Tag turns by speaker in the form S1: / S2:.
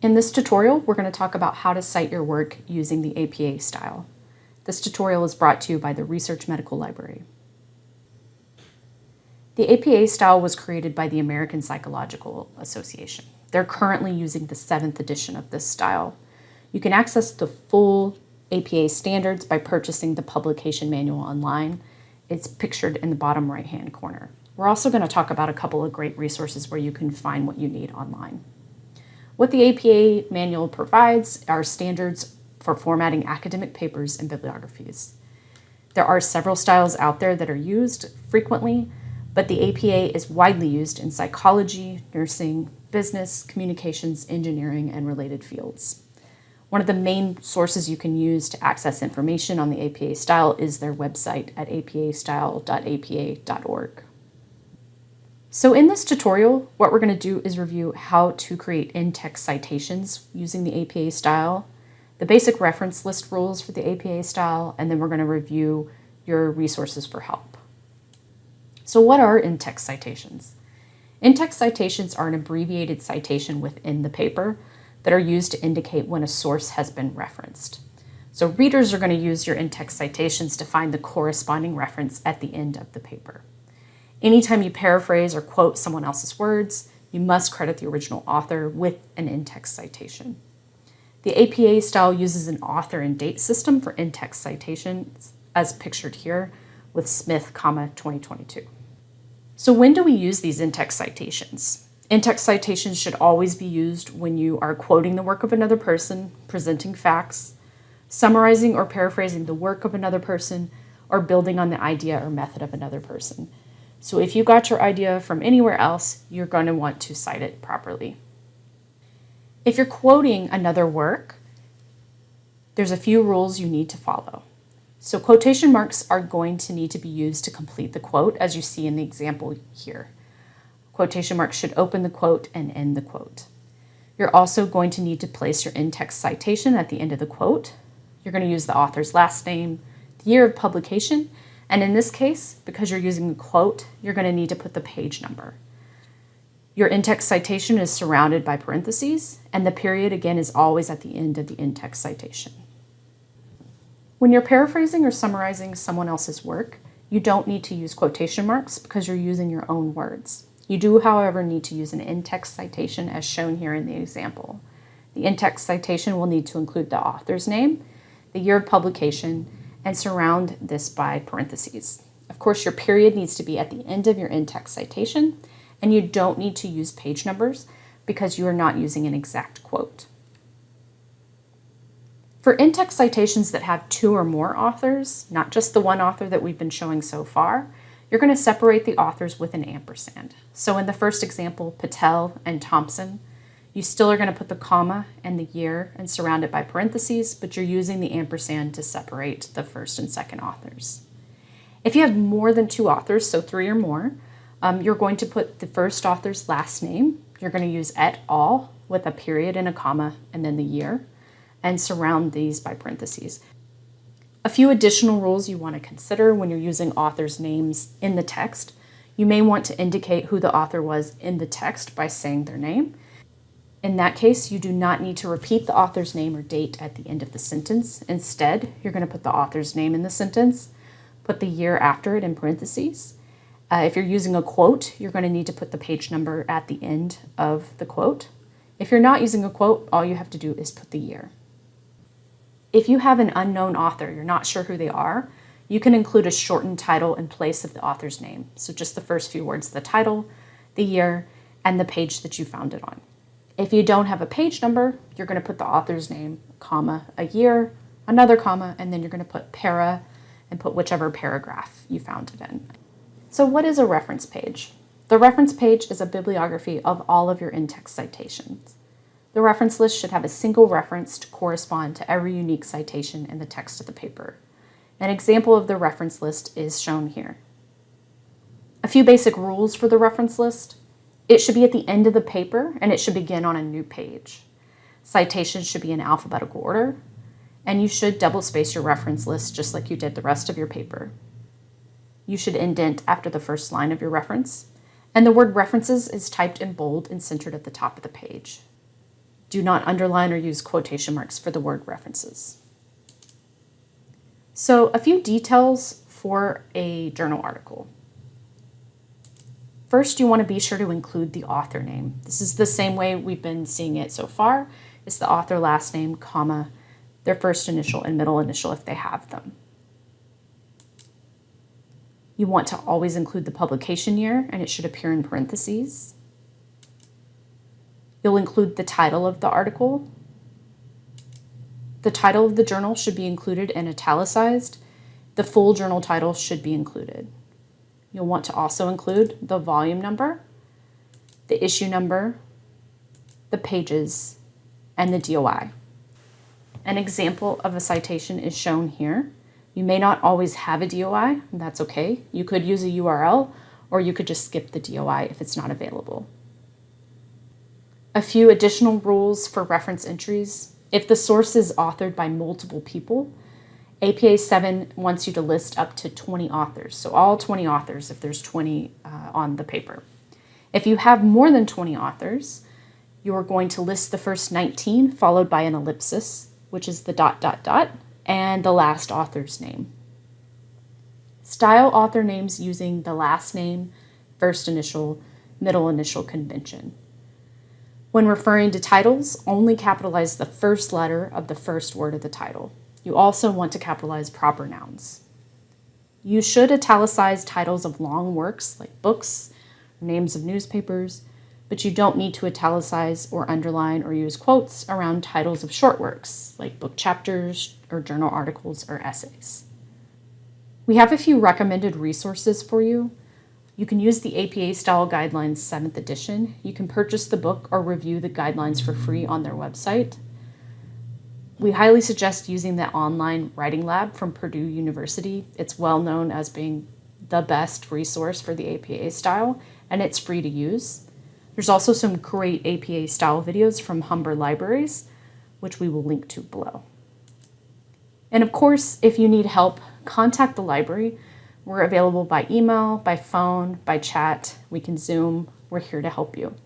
S1: In this tutorial, we're going to talk about how to cite your work using the APA style. This tutorial is brought to you by the Research Medical Library. The APA style was created by the American Psychological Association. They're currently using the 7th edition of this style. You can access the full APA standards by purchasing the publication manual online. It's pictured in the bottom right-hand corner. We're also going to talk about a couple of great resources where you can find what you need online. What the APA manual provides are standards for formatting academic papers and bibliographies. There are several styles out there that are used frequently, but the APA is widely used in psychology, nursing, business, communications, engineering, and related fields. One of the main sources you can use to access information on the APA style is their website at apastyle.apa.org. So in this tutorial, what we're going to do is review how to create in-text citations using the APA style, the basic reference list rules for the APA style, and then we're going to review your resources for help. So what are in-text citations? In-text citations are an abbreviated citation within the paper that are used to indicate when a source has been referenced. So readers are going to use your in-text citations to find the corresponding reference at the end of the paper. Anytime you paraphrase or quote someone else's words, you must credit the original author with an in-text citation. The APA style uses an author and date system for in-text citations, as pictured here, with Smith, 2022. So when do we use these in-text citations? In-text citations should always be used when you are quoting the work of another person, presenting facts, summarizing or paraphrasing the work of another person, or building on the idea or method of another person. So if you got your idea from anywhere else, you're going to want to cite it properly. If you're quoting another work, there's a few rules you need to follow. So quotation marks are going to need to be used to complete the quote, as you see in the example here. Quotation marks should open the quote and end the quote. You're also going to need to place your in-text citation at the end of the quote. You're going to use the author's last name, the year of publication, and in this case, because you're using a quote, you're going to need to put the page number. Your in-text citation is surrounded by parentheses, and the period, again, is always at the end of the in-text citation. When you're paraphrasing or summarizing someone else's work, you don't need to use quotation marks because you're using your own words. You do, however, need to use an in-text citation as shown here in the example. The in-text citation will need to include the author's name, the year of publication, and surround this by parentheses. Of course, your period needs to be at the end of your in-text citation, and you don't need to use page numbers because you are not using an exact quote. For in-text citations that have 2 or more authors, not just the one author that we've been showing so far, you're going to separate the authors with an ampersand. So in the first example, Patel and Thompson, you still are going to put the comma and the year and surround it by parentheses, but you're using the ampersand to separate the first and second authors. If you have more than 2 authors, so 3 or more, you're going to put the first author's last name. You're going to use et al. With a period and a comma and then the year, and surround these by parentheses. A few additional rules you want to consider when you're using authors' names in the text. You may want to indicate who the author was in the text by saying their name. In that case, you do not need to repeat the author's name or date at the end of the sentence. Instead, you're going to put the author's name in the sentence, put the year after it in parentheses. If you're using a quote, you're going to need to put the page number at the end of the quote. If you're not using a quote, all you have to do is put the year. If you have an unknown author, you're not sure who they are, you can include a shortened title in place of the author's name. So just the first few words of the title, the year, and the page that you found it on. If you don't have a page number, you're going to put the author's name, comma, a year, another comma, and then you're going to put para and put whichever paragraph you found it in. So what is a reference page? The reference page is a bibliography of all of your in-text citations. The reference list should have a single reference to correspond to every unique citation in the text of the paper. An example of the reference list is shown here. A few basic rules for the reference list. It should be at the end of the paper, and it should begin on a new page. Citations should be in alphabetical order, and you should double space your reference list just like you did the rest of your paper. You should indent after the first line of your reference, and the word references is typed in bold and centered at the top of the page. Do not underline or use quotation marks for the word references. So a few details for a journal article. First, you want to be sure to include the author name. This is the same way we've been seeing it so far. It's the author last name, comma, their first initial and middle initial if they have them. You want to always include the publication year, and it should appear in parentheses. You'll include the title of the article. The title of the journal should be included and italicized. The full journal title should be included. You'll want to also include the volume number, the issue number, the pages, and the DOI. An example of a citation is shown here. You may not always have a DOI, and that's okay. You could use a URL, or you could just skip the DOI if it's not available. A few additional rules for reference entries. If the source is authored by multiple people, APA 7 wants you to list up to 20 authors, so all 20 authors if there's 20 on the paper. If you have more than 20 authors, you are going to list the first 19 followed by an ellipsis, which is the ... and the last author's name. Style author names using the last name, first initial, middle initial convention. When referring to titles, only capitalize the first letter of the first word of the title. You also want to capitalize proper nouns. You should italicize titles of long works like books, or names of newspapers, but you don't need to italicize or underline or use quotes around titles of short works like book chapters or journal articles or essays. We have a few recommended resources for you. You can use the APA Style Guidelines 7th edition. You can purchase the book or review the guidelines for free on their website. We highly suggest using the online writing lab from Purdue University. It's well known as being the best resource for the APA style, and it's free to use. There's also some great APA style videos from Humber Libraries, which we will link to below. And of course, if you need help, contact the library. We're available by email, by phone, by chat. We can Zoom. We're here to help you.